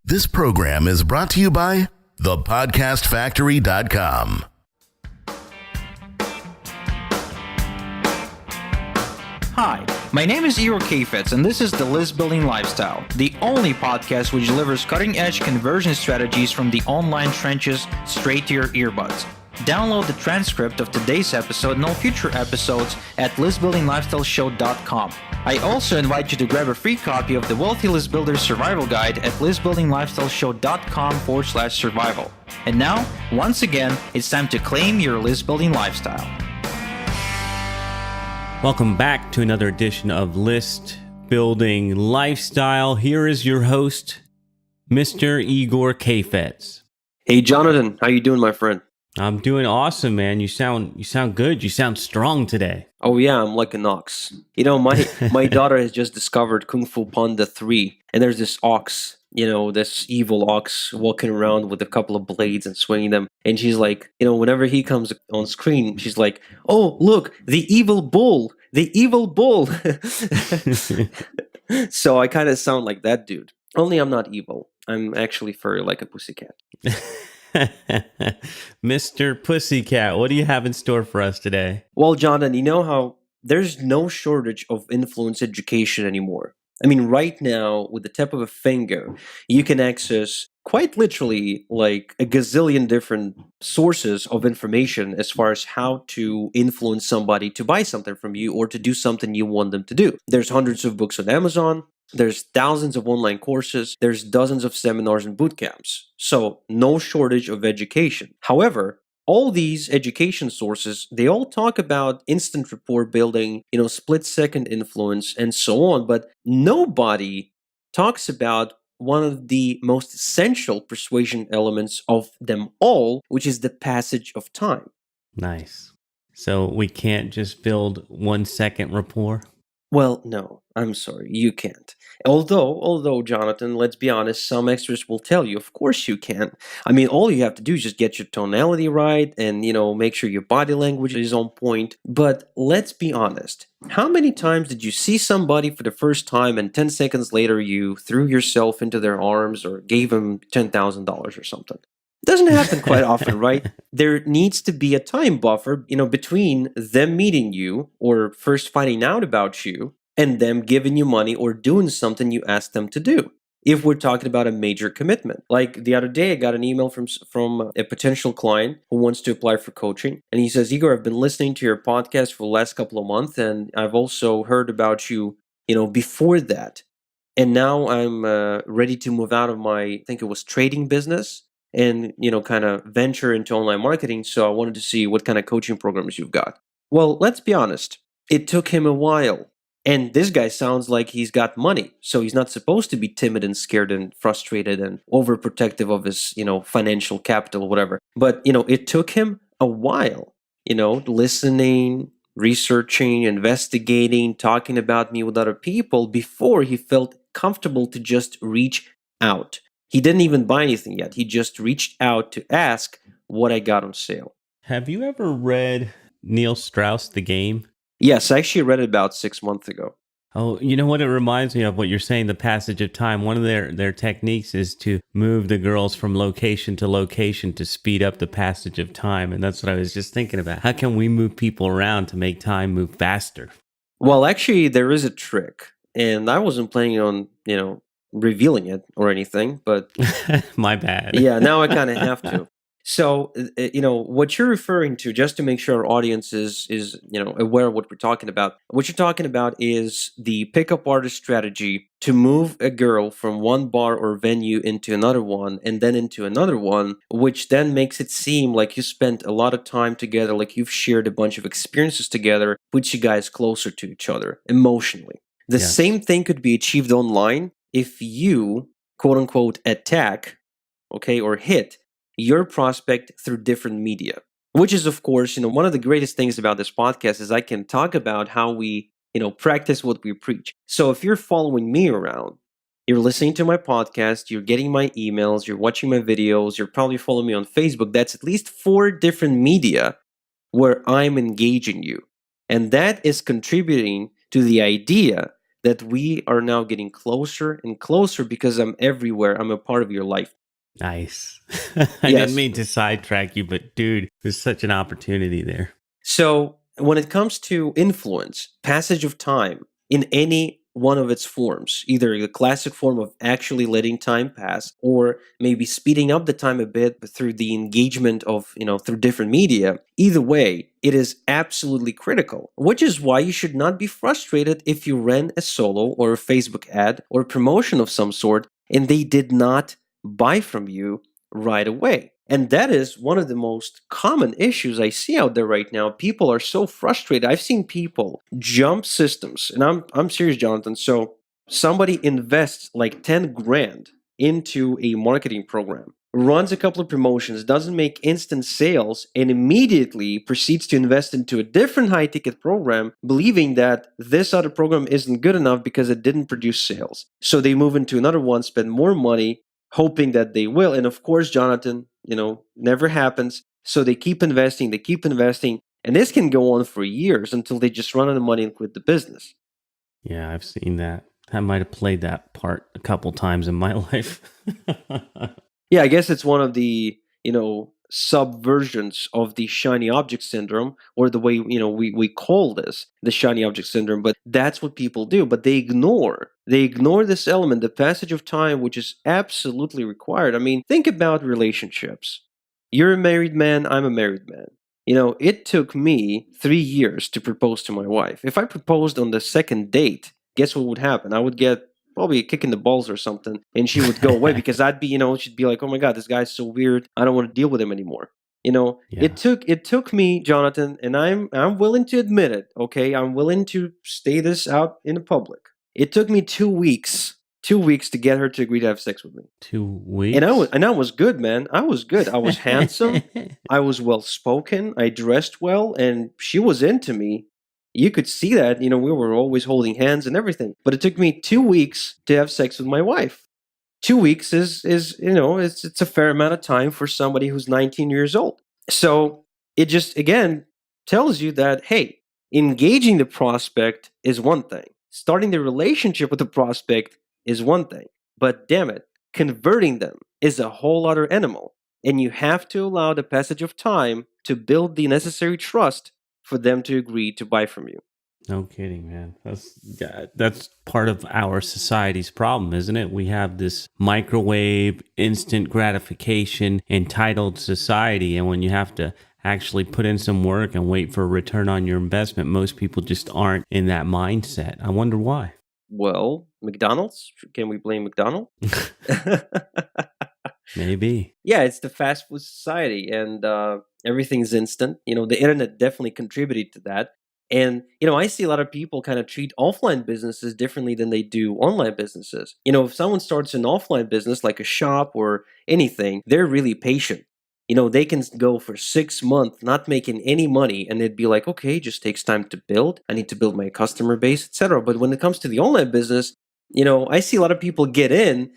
This program is brought to you by thepodcastfactory.com. Hi, my name is Igor Kheifets, and this is the List Building Lifestyle, the only podcast which delivers cutting-edge conversion strategies from the online trenches straight to your earbuds. Download the transcript of today's episode and all future episodes at listbuildinglifestyleshow.com. I also invite you to grab a free copy of the Wealthy List Builder Survival Guide at listbuildinglifestyleshow.com/survival. And now, once again, it's time to claim your list building lifestyle. Welcome back to another edition of List Building Lifestyle. Here is your host, Mr. Igor Kheifets. Hey, Jonathan, how you doing, my friend? I'm doing awesome, man. You sound good. You sound strong today. Oh yeah, I'm like an ox. You know, my daughter has just discovered Kung Fu Panda 3, and there's this ox, this evil ox walking around with a couple of blades and swinging them. And she's like, whenever he comes on screen, she's like, "Oh, look, the evil bull, the evil bull." So I kind of sound like that dude. Only I'm not evil. I'm actually furry like a pussycat. Mr. Pussycat, what do you have in store for us today? Well, Jonathan, you know how there's no shortage of influence education anymore. I mean, right now, with the tip of a finger, you can access quite literally like a gazillion different sources of information as far as how to influence somebody to buy something from you or to do something you want them to do. There's hundreds of books on Amazon. There's thousands of online courses. There's dozens of seminars and boot camps. So no shortage of education. However, all these education sources, they all talk about instant rapport building, split-second influence, and so on. But nobody talks about one of the most essential persuasion elements of them all, which is the passage of time. Nice. So we can't just build 1 second rapport? Well, no, I'm sorry, you can't. Although, Jonathan, let's be honest, some experts will tell you, of course you can. I mean, all you have to do is just get your tonality right and, make sure your body language is on point. But let's be honest. How many times did you see somebody for the first time and 10 seconds later you threw yourself into their arms or gave them $10,000 or something? Doesn't happen quite often, right? There needs to be a time buffer, between them meeting you or first finding out about you and them giving you money or doing something you asked them to do. If we're talking about a major commitment. Like the other day, I got an email from a potential client who wants to apply for coaching. And he says, "Igor, I've been listening to your podcast for the last couple of months, and I've also heard about you, before that. And now I'm ready to move out of my, I think it was trading business, and, kind of venture into online marketing. So I wanted to see what kind of coaching programs you've got." Well, let's be honest. It took him a while. And this guy sounds like he's got money. So he's not supposed to be timid and scared and frustrated and overprotective of his, financial capital or whatever. But, it took him a while, listening, researching, investigating, talking about me with other people before he felt comfortable to just reach out. He didn't even buy anything yet. He just reached out to ask what I got on sale. Have you ever read Neil Strauss, The Game? Yes, I actually read it about 6 months ago. Oh, you know what it reminds me of, what you're saying, the passage of time. One of their techniques is to move the girls from location to location to speed up the passage of time. And that's what I was just thinking about. How can we move people around to make time move faster? Well, actually, there is a trick. And I wasn't planning on, revealing it or anything, but My bad. yeah, now I kind of have to. So, what you're referring to, just to make sure our audience is aware of what we're talking about. What you're talking about is the pickup artist strategy to move a girl from one bar or venue into another one and then into another one, which then makes it seem like you spent a lot of time together, like you've shared a bunch of experiences together, puts you guys closer to each other emotionally. The Yes. same thing could be achieved online if you, quote unquote, attack, or hit your prospect through different media, which is, of course, one of the greatest things about this podcast is I can talk about how we, practice what we preach. So if you're following me around, you're listening to my podcast, you're getting my emails, you're watching my videos, you're probably following me on Facebook, that's at least 4 different media where I'm engaging you. And that is contributing to the idea that we are now getting closer and closer because I'm everywhere. I'm a part of your life. Nice. I didn't Yes. mean to sidetrack you, but dude, there's such an opportunity there. So when it comes to influence, passage of time in any one of its forms, either the classic form of actually letting time pass, or maybe speeding up the time a bit through the engagement of, through different media, either way, it is absolutely critical, which is why you should not be frustrated if you ran a solo or a Facebook ad or promotion of some sort and they did not buy from you right away. And that is one of the most common issues I see out there right now. People are so frustrated. I've seen people jump systems, and I'm serious, Jonathan. So somebody invests like 10 grand into a marketing program, runs a couple of promotions, doesn't make instant sales, and immediately proceeds to invest into a different high ticket program, believing that this other program isn't good enough because it didn't produce sales. So they move into another one, spend more money, hoping that they will. And of course, Jonathan, never happens. So they keep investing, and this can go on for years until they just run out of money and quit the business. Yeah, I've seen that. I might have played that part a couple times in my life. Yeah, I guess it's one of the, subversions of the shiny object syndrome, or the way, we call this the shiny object syndrome, but that's what people do. But they ignore this element, the passage of time, which is absolutely required. I mean, think about relationships. You're a married man, I'm a married man. It took me 3 years to propose to my wife. If I proposed on the second date, guess what would happen? I would get probably a kick in the balls or something, and she would go away because I'd be, she'd be like, "Oh my God, this guy's so weird. I don't want to deal with him anymore." Yeah. It took me, Jonathan, and I'm willing to admit it. Okay, I'm willing to stay this out in the public. It took me 2 weeks, 2 weeks to get her to agree to have sex with me. 2 weeks? And I was good, man. I was good. I was handsome. I was well spoken. I dressed well, and she was into me. You could see that, we were always holding hands and everything. But it took me 2 weeks to have sex with my wife. 2 weeks is it's a fair amount of time for somebody who's 19 years old. So it just again tells you that, hey, engaging the prospect is one thing. Starting the relationship with the prospect is one thing. But damn it, converting them is a whole other animal. And you have to allow the passage of time to build the necessary trust for them to agree to buy from you. No kidding, man. That's part of our society's problem, isn't it? We have this microwave, instant gratification, entitled society. And when you have to actually put in some work and wait for a return on your investment, most people just aren't in that mindset. I wonder why. Well, McDonald's? Can we blame McDonald's? Maybe. Yeah, it's the fast food society, and everything's instant. The internet definitely contributed to that. And, I see a lot of people kind of treat offline businesses differently than they do online businesses. If someone starts an offline business like a shop or anything, they're really patient. They can go for 6 months not making any money, and it'd be like, okay, just takes time to build. I need to build my customer base, etc. But when it comes to the online business, I see a lot of people get in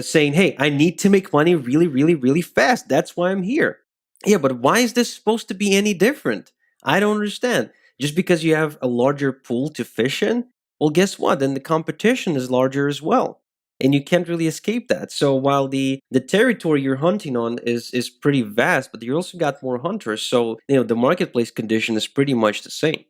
saying, hey, I need to make money really, really, really fast. That's why I'm here. Yeah, but why is this supposed to be any different? I don't understand. Just because you have a larger pool to fish in, well, guess what? Then the competition is larger as well. And you can't really escape that. So while the territory you're hunting on is pretty vast, but you also got more hunters. So, the marketplace condition is pretty much the same.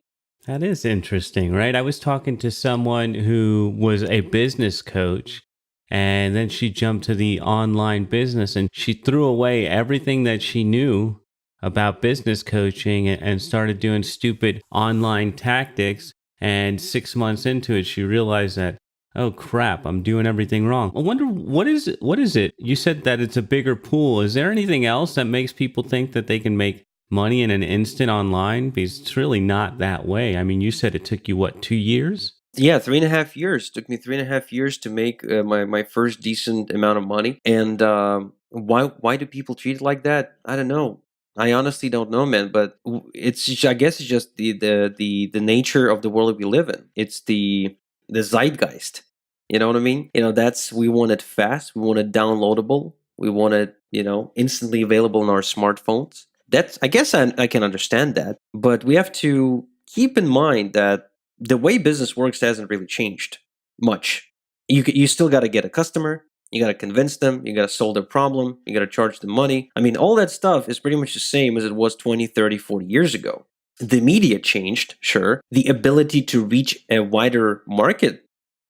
That is interesting, right? I was talking to someone who was a business coach, and then she jumped to the online business and she threw away everything that she knew about business coaching and started doing stupid online tactics. And 6 months into it, she realized that, oh crap, I'm doing everything wrong. I wonder, what is it? You said that it's a bigger pool. Is there anything else that makes people think that they can make money in an instant online? Because it's really not that way. I mean, you said it took you, what, 2 years? Yeah, 3.5 years. Took me 3.5 years to make my first decent amount of money. And why do people treat it like that? I don't know. I honestly don't know, man. But I guess it's just the nature of the world we live in. It's the zeitgeist. You know what I mean? We want it fast. We want it downloadable. We want it, instantly available on our smartphones. I guess I can understand that. But we have to keep in mind that the way business works hasn't really changed. much. You still got to get a customer. You got to convince them. You got to solve their problem. You got to charge them money. I mean, all that stuff is pretty much the same as it was 20, 30, 40 years ago. The media changed, sure. The ability to reach a wider market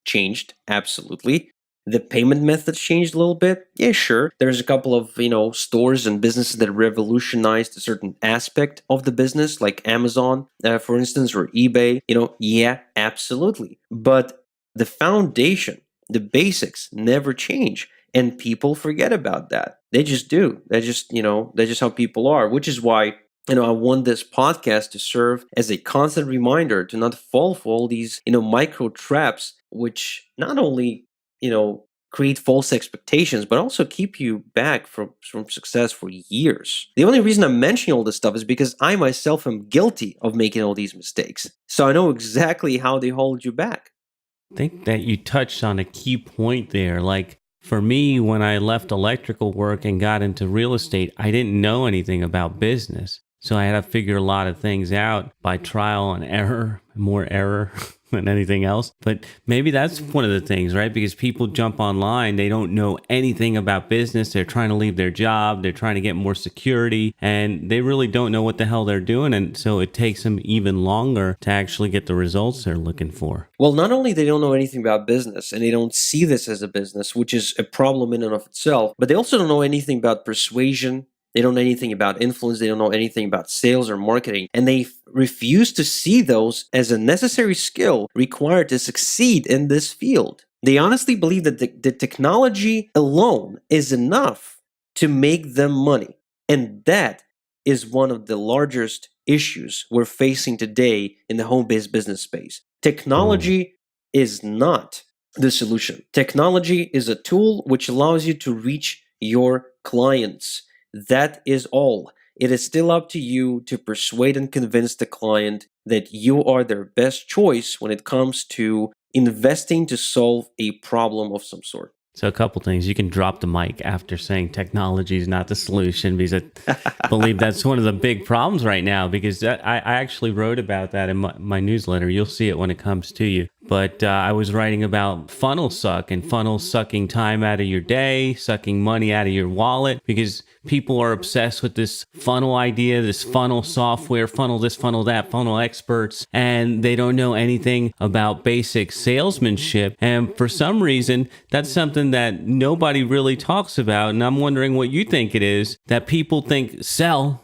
changed, absolutely. The payment methods changed a little bit. Yeah, sure. There's a couple of, stores and businesses that revolutionized a certain aspect of the business, like Amazon, for instance, or eBay. Yeah, absolutely. But the foundation, the basics never change. And people forget about that. They just do. That's just how people are, which is why I want this podcast to serve as a constant reminder to not fall for all these, micro traps, which not only, create false expectations, but also keep you back from success for years. The only reason I'm mentioning all this stuff is because I myself am guilty of making all these mistakes. So I know exactly how they hold you back. I think that you touched on a key point there. Like for me, when I left electrical work and got into real estate, I didn't know anything about business. So I had to figure a lot of things out by trial and error, more error than anything else. But maybe that's one of the things, right? Because people jump online, they don't know anything about business. They're trying to leave their job. They're trying to get more security, and they really don't know what the hell they're doing. And so it takes them even longer to actually get the results they're looking for. Well, not only they don't know anything about business and they don't see this as a business, which is a problem in and of itself, but they also don't know anything about persuasion. They don't know anything about influence. They don't know anything about sales or marketing. And they refuse to see those as a necessary skill required to succeed in this field. They honestly believe that the technology alone is enough to make them money. And that is one of the largest issues we're facing today in the home-based business space. Technology is not the solution. Technology is a tool which allows you to reach your clients. That is all. It is still up to you to persuade and convince the client that you are their best choice when it comes to investing to solve a problem of some sort. So a couple things. You can drop the mic after saying technology is not the solution, because I believe that's one of the big problems right now, because I actually wrote about that in my newsletter. You'll see it when it comes to you. But I was writing about funnel suck and funnel sucking time out of your day, sucking money out of your wallet, because people are obsessed with this funnel idea, this funnel software, funnel this, funnel that, funnel experts, and they don't know anything about basic salesmanship. And for some reason, that's something that nobody really talks about. And I'm wondering what you think it is that people think sell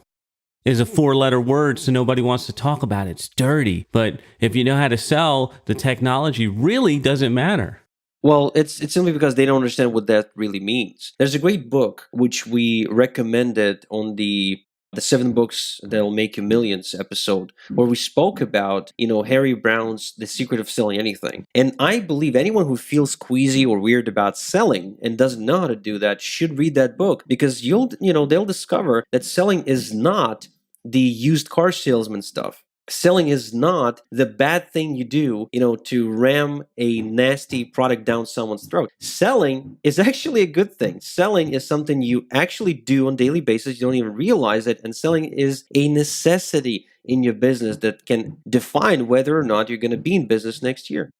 is a 4-letter word, so nobody wants to talk about it. It's dirty. But if you know how to sell, the technology really doesn't matter. Well, it's simply because they don't understand what that really means. There's a great book which we recommended on the 7 Books That'll Make You Millions episode, where we spoke about, Harry Brown's The Secret of Selling Anything. And I believe anyone who feels queasy or weird about selling and doesn't know how to do that should read that book, because they'll discover that selling is not the used car salesman stuff. Selling is not the bad thing you do, to ram a nasty product down someone's throat. Selling is actually a good thing. Selling is something you actually do on a daily basis. You don't even realize it. And selling is a necessity in your business that can define whether or not you're going to be in business next year.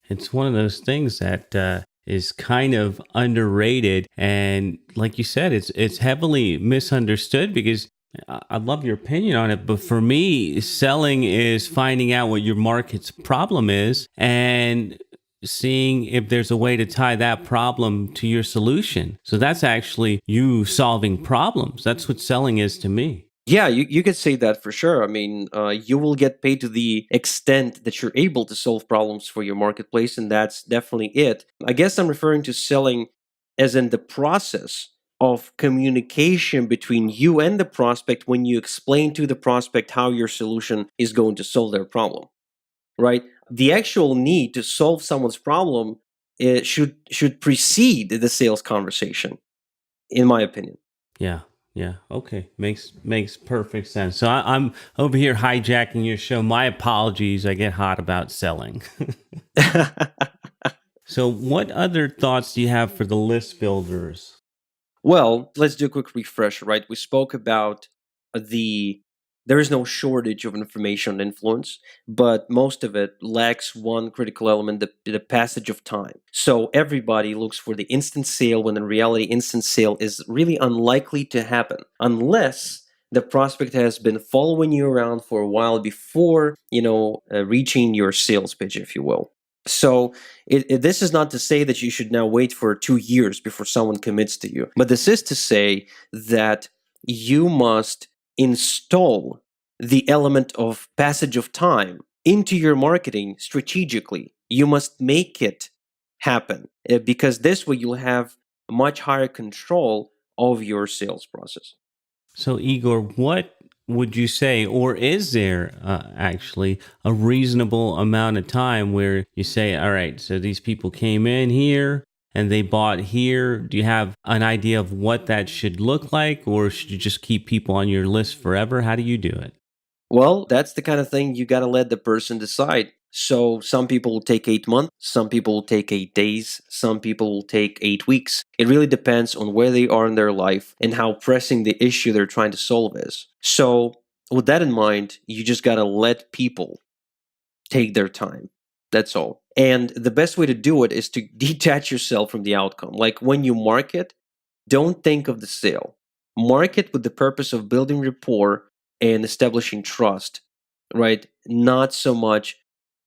It's one of those things that is kind of underrated. And like you said, it's heavily misunderstood, because I'd love your opinion on it, but for me, selling is finding out what your market's problem is and seeing if there's a way to tie that problem to your solution. So that's actually you solving problems. That's what selling is to me. Yeah, you could say that for sure. I mean, you will get paid to the extent that you're able to solve problems for your marketplace, and that's definitely it. I guess I'm referring to selling as in the process of communication between you and the prospect when you explain to the prospect how your solution is going to solve their problem, right? The actual need to solve someone's problem should precede the sales conversation, in my opinion. Yeah. Okay. Makes perfect sense. So I'm over here hijacking your show. My apologies. I get hot about selling. So what other thoughts do you have for the list builders? Well, let's do a quick refresher, right? We spoke about the There is no shortage of information and influence, but most of it lacks one critical element, the passage of time. So everybody looks for the instant sale when in reality, instant sale is really unlikely to happen unless the prospect has been following you around for a while before, reaching your sales pitch, if you will. So this is not to say that you should now wait for 2 years before someone commits to you, but this is to say that you must install the element of passage of time into your marketing strategically. You must make it happen because this way you'll have much higher control of your sales process. So, Igor, what would you say, or is there actually a reasonable amount of time where you say, all right, so these people came in here and they bought here? Do you have an idea of what that should look like, or should you just keep people on your list forever? How do you do it? Well, that's the kind of thing you got to let the person decide. So some people will take 8 months, some people will take 8 days, some people will take 8 weeks. It really depends on where they are in their life and how pressing the issue they're trying to solve is. So with that in mind, you just got to let people take their time. That's all. And the best way to do it is to detach yourself from the outcome. Like when you market, don't think of the sale. Market with the purpose of building rapport and establishing trust, right? Not so much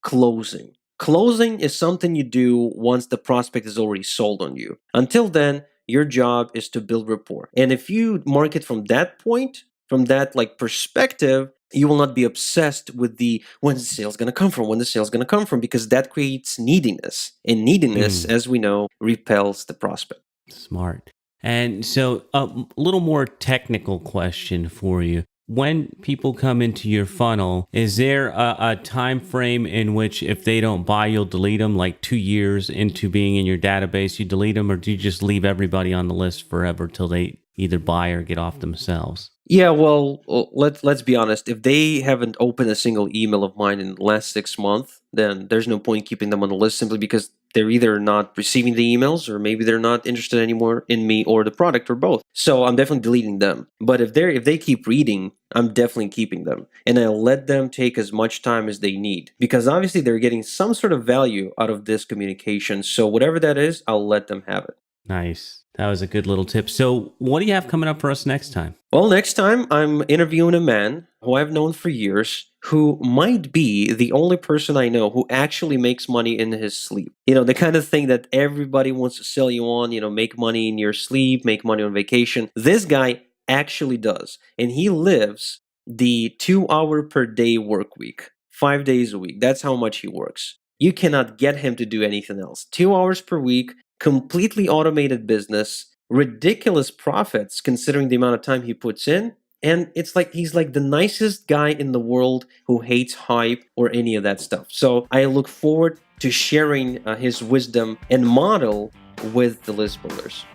closing. Closing is something you do once the prospect is already sold on you. Until then, your job is to build rapport. And if you market from that point, from that perspective, you will not be obsessed with the when's the sales going to come from, when the sales going to come from, because that creates neediness. And neediness, as we know, repels the prospect. Smart. And so a little more technical question for you. When people come into your funnel, is there a time frame in which if they don't buy, you'll delete them, like 2 years into being in your database, you delete them, or do you just leave everybody on the list forever till they either buy or get off themselves? Yeah, well, let's be honest. If they haven't opened a single email of mine in the last 6 months, then there's no point keeping them on the list simply because they're either not receiving the emails or maybe they're not interested anymore in me or the product or both. So I'm definitely deleting them. But if they keep reading, I'm definitely keeping them. And I'll let them take as much time as they need because obviously they're getting some sort of value out of this communication. So whatever that is, I'll let them have it. Nice. That was a good little tip. So what do you have coming up for us next time? Well, next time I'm interviewing a man who I've known for years who might be the only person I know who actually makes money in his sleep. The kind of thing that everybody wants to sell you on, make money in your sleep, make money on vacation. This guy actually does. And he lives the 2-hour per day work week, 5 days a week. That's how much he works. You cannot get him to do anything else. 2 hours per week, completely automated business, ridiculous profits considering the amount of time he puts in. And it's like he's like the nicest guy in the world who hates hype or any of that stuff. So I look forward to sharing his wisdom and model with the list builders.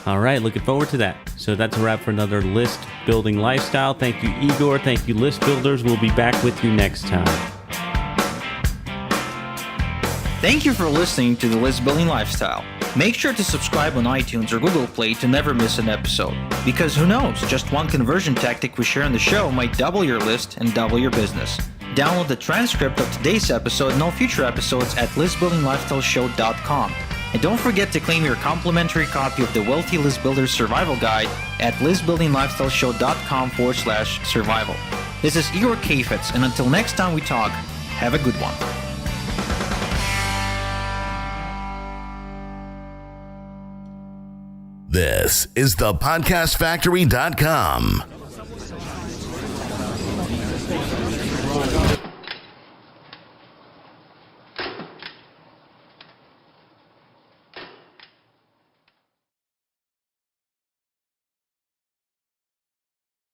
All right, looking forward to that. So that's a wrap for another List Building Lifestyle. Thank you, Igor. Thank you, List Builders. We'll be back with you next time. Thank you for listening to the List Building Lifestyle. Make sure to subscribe on iTunes or Google Play to never miss an episode. Because who knows, just one conversion tactic we share on the show might double your list and double your business. Download the transcript of today's episode and all future episodes at listbuildinglifestyleshow.com. And don't forget to claim your complimentary copy of the Wealthy List Builder Survival Guide at listbuildinglifestyleshow.com/survival. This is Igor Kheifets, and until next time we talk, have a good one. This is the podcastfactory.com.